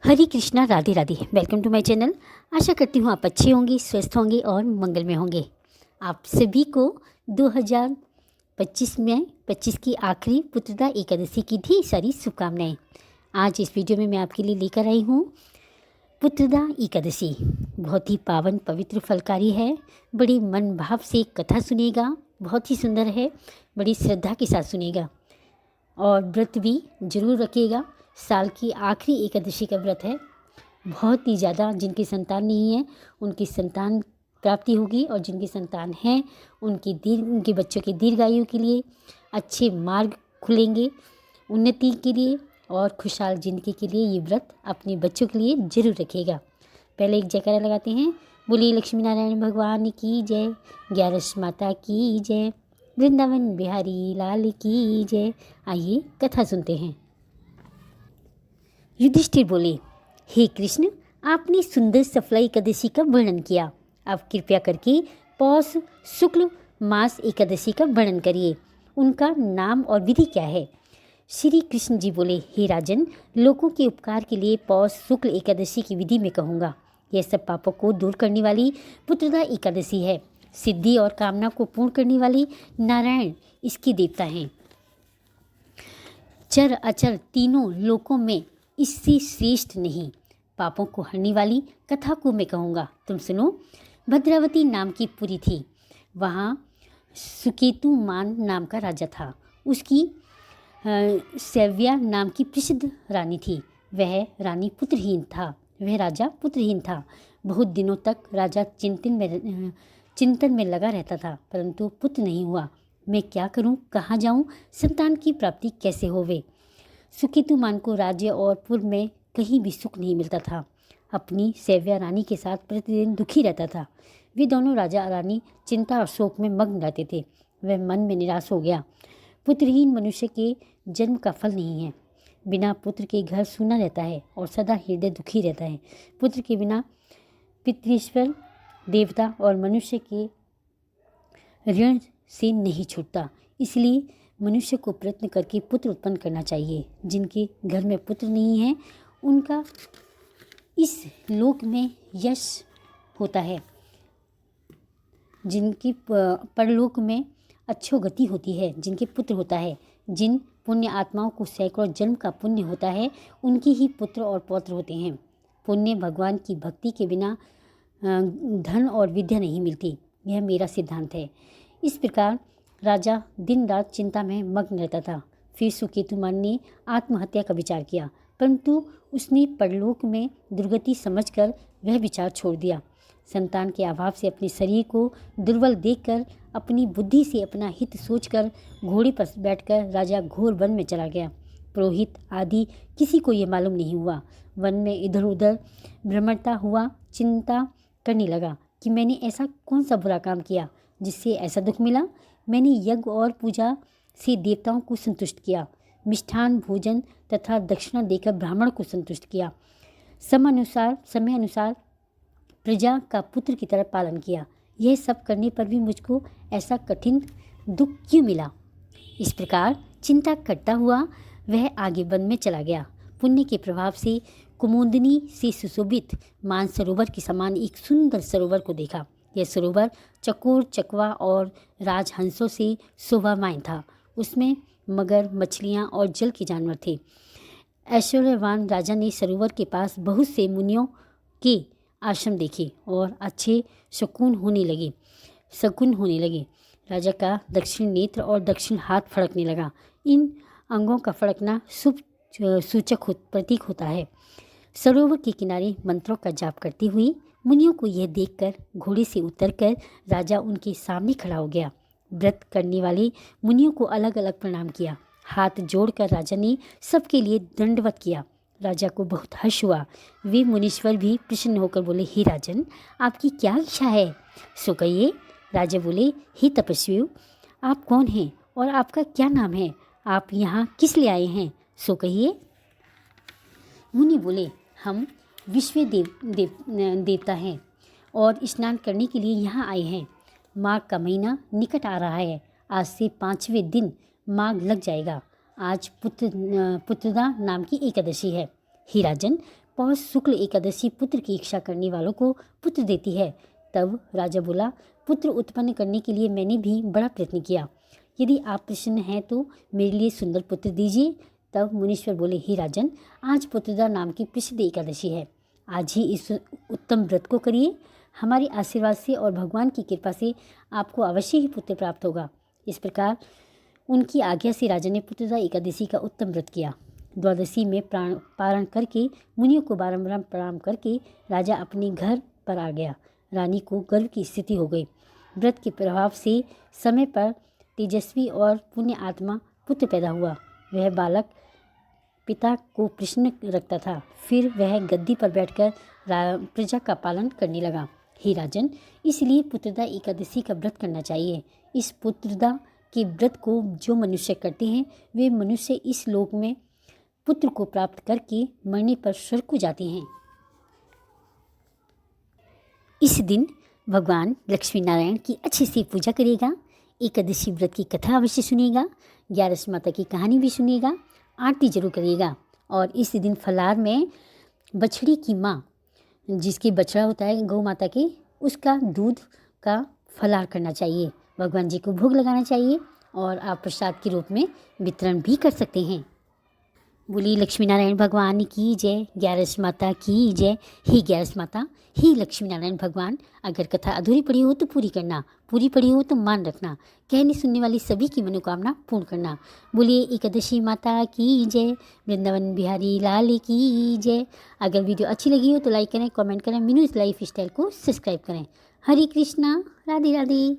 Hare Krishna, Radhe Radhe. Welcome to my channel. आशा करती हूँ आप अच्छे होंगे, स्वस्थ होंगे और मंगल में होंगे। आप सभी को 2025 में 25 की आखिरी पुत्रदा एकादशी की ढेर सारी शुभकामनाएं। आज इस वीडियो में मैं आपके लिए लेकर आई हूँ पुत्रदा एकादशी। बहुत ही पावन पवित्र फलकारी है। बड़ी मन भाव से कथा सुनेगा, बहुत ही सुंदर है, बड़ी श्रद्धा के साथ सुनेगा और व्रत भी जरूर रखिएगा। साल की आखिरी एकादशी का व्रत है। बहुत ही ज़्यादा जिनकी संतान नहीं है उनकी संतान प्राप्ति होगी और जिनकी संतान है उनके बच्चों की दीर्घायु के लिए अच्छे मार्ग खुलेंगे, उन्नति के लिए और खुशहाल जिंदगी के लिए ये व्रत अपने बच्चों के लिए जरूर रखिएगा। पहले एक जयकारा लगाते हैं। बोलिए लक्ष्मी नारायण भगवान की जय, ग्यारस माता की जय, वृंदावन बिहारी लाल की जय। आइए कथा सुनते हैं। युधिष्ठिर बोले, हे कृष्ण, आपने सुंदर सफला एकादशी का वर्णन किया। अब कृपया करके पौष शुक्ल मास एकादशी का वर्णन करिए। उनका नाम और विधि क्या है? श्री कृष्ण जी बोले, हे राजन, लोगों के उपकार के लिए पौष शुक्ल एकादशी की विधि में कहूँगा। यह सब पापों को दूर करने वाली पुत्रदा एकादशी है। सिद्धि और कामना को पूर्ण करने वाली नारायण इसके देवता हैं। चर अचर तीनों लोकों में इससे श्रेष्ठ नहीं। पापों को हरने वाली कथा को मैं कहूँगा, तुम सुनो। भद्रावती नाम की पुरी थी। वहाँ सुकेतुमान नाम का राजा था। उसकी सैव्या नाम की प्रसिद्ध रानी थी। वह राजा पुत्रहीन था। बहुत दिनों तक राजा चिंतन में लगा रहता था, परंतु पुत्र नहीं हुआ। मैं क्या करूं, कहाँ जाऊं, संतान की प्राप्ति कैसे होवे? सुकेतुमान को राज्य और पुर में कहीं भी सुख नहीं मिलता था। अपनी सैव्या रानी के साथ प्रतिदिन दुखी रहता था। वे दोनों राजा रानी चिंता और शोक में मग्न रहते थे। वह मन में निराश हो गया। पुत्रहीन मनुष्य के जन्म का फल नहीं है। बिना पुत्र के घर सूना रहता है और सदा हृदय दुखी रहता है। पुत्र के बिना पितृश्वर देवता और मनुष्य के ऋण से नहीं छूटता। इसलिए मनुष्य को प्रयत्न करके पुत्र उत्पन्न करना चाहिए। जिनके घर में पुत्र नहीं है उनका इस लोक में यश होता है, जिनकी परलोक में अच्छो गति होती है। जिनके पुत्र होता है, जिन पुण्य आत्माओं को सैकड़ों जन्म का पुण्य होता है, उनके ही पुत्र और पौत्र होते हैं। पुण्य भगवान की भक्ति के बिना धन और विद्या नहीं मिलती। यह मेरा सिद्धांत है। इस प्रकार राजा दिन रात चिंता में मग्न रहता था। फिर सुकेतुमान ने आत्महत्या का विचार किया, परंतु उसने परलोक में दुर्गति समझकर वह विचार छोड़ दिया। संतान के अभाव से अपने शरीर को दुर्बल देखकर, अपनी बुद्धि से अपना हित सोचकर घोड़े पर बैठकर राजा घोर वन में चला गया। पुरोहित आदि किसी को ये मालूम नहीं हुआ। वन में इधर उधर भ्रमणता हुआ, चिंता करने लगा कि मैंने ऐसा कौन सा बुरा काम किया जिससे ऐसा दुख मिला। मैंने यज्ञ और पूजा से देवताओं को संतुष्ट किया, मिष्ठान भोजन तथा दक्षिणा देकर ब्राह्मण को संतुष्ट किया, समय अनुसार प्रजा का पुत्र की तरह पालन किया। यह सब करने पर भी मुझको ऐसा कठिन दुख क्यों मिला? इस प्रकार चिंता करता हुआ वह आगे वन में चला गया। पुण्य के प्रभाव से कुमुदिनी से सुशोभित मानसरोवर के समान एक सुंदर सरोवर को देखा। यह सरोवर चकोर, चकवा और राजहंसों से शोभामायन था। उसमें मगर, मछलियाँ और जल के जानवर थे। ऐश्वर्यवान राजा ने सरोवर के पास बहुत से मुनियों के आश्रम देखे और अच्छे शकुन होने लगे। राजा का दक्षिण नेत्र और दक्षिण हाथ फड़कने लगा। इन अंगों का फड़कना शुभ सूचक प्रतीक होता है। सरोवर के किनारे मंत्रों का जाप करती हुई मुनियों को यह देखकर घोड़े से उतरकर राजा उनके सामने खड़ा हो गया। व्रत करने वाले मुनियों को अलग अलग प्रणाम किया। हाथ जोड़कर राजा ने सबके लिए दंडवत किया। राजा को बहुत हर्ष हुआ। वे मुनीश्वर भी प्रसन्न होकर बोले, हे राजन, आपकी क्या इच्छा है, सो कहिए। राजा बोले, हे तपस्वियों, आप कौन हैं और आपका क्या नाम है? आप यहाँ किस लिए आए हैं, सो कहिए। मुनि बोले, हम विश्व देवता हैं और स्नान करने के लिए यहाँ आए हैं। माघ का महीना निकट आ रहा है। आज से 5वें दिन माघ लग जाएगा। आज पुत्रदा नाम की एकादशी है। हे राजन, पौष शुक्ल एकादशी पुत्र की इच्छा करने वालों को पुत्र देती है। तब राजा बोला, पुत्र उत्पन्न करने के लिए मैंने भी बड़ा प्रयत्न किया, यदि आप प्रसन्न हैं तो मेरे लिए सुंदर पुत्र दीजिए। तब मुनीश्वर बोले, हे राजन, आज पुत्रदा नाम की प्रसिद्ध एकादशी है, आज ही इस उत्तम व्रत को करिए। हमारे आशीर्वाद से और भगवान की कृपा से आपको अवश्य ही पुत्र प्राप्त होगा। इस प्रकार उनकी आज्ञा से राजा ने पुत्रदा एकादशी का उत्तम व्रत किया। द्वादशी में पारण करके मुनियों को बारंबार प्रणाम करके राजा अपने घर पर आ गया। रानी को गर्व की स्थिति हो गई। व्रत के प्रभाव से समय पर तेजस्वी और पुण्य आत्मा पुत्र पैदा हुआ। वह बालक पिता को प्रसन्न रखता था। फिर वह गद्दी पर बैठकर प्रजा का पालन करने लगा। हे राजन, इसलिए पुत्रदा एकादशी का व्रत करना चाहिए। इस पुत्रदा के व्रत को जो मनुष्य करते हैं वे मनुष्य इस लोक में पुत्र को प्राप्त करके मरने पर स्वर्ग को जाते हैं। इस दिन भगवान लक्ष्मी नारायण की अच्छे से पूजा करेगा, एकादशी व्रत की कथा अवश्य सुनेगा, 11 माता की कहानी भी सुनेगा, आरती जरूर करिएगा। और इस दिन फलाहार में बछड़ी की माँ, जिसकी बछड़ा होता है गौ माता के, उसका दूध का फलाहार करना चाहिए, भगवान जी को भोग लगाना चाहिए और आप प्रसाद के रूप में वितरण भी कर सकते हैं। बोली लक्ष्मी नारायण भगवान की जय, 11 माता की जय। ही 11 माता, ही लक्ष्मी नारायण भगवान, अगर कथा अधूरी पड़ी हो तो पूरी करना, पूरी पड़ी हो तो मान रखना, कहने सुनने वाली सभी की मनोकामना पूर्ण करना। बोलिए एकादशी माता की जय, वृंदावन बिहारी लाल की जय। अगर वीडियो अच्छी लगी हो तो लाइक करें, कमेंट करें, मीनूज लाइफ स्टाइल को सब्सक्राइब करें। हरे कृष्णा, राधे राधे।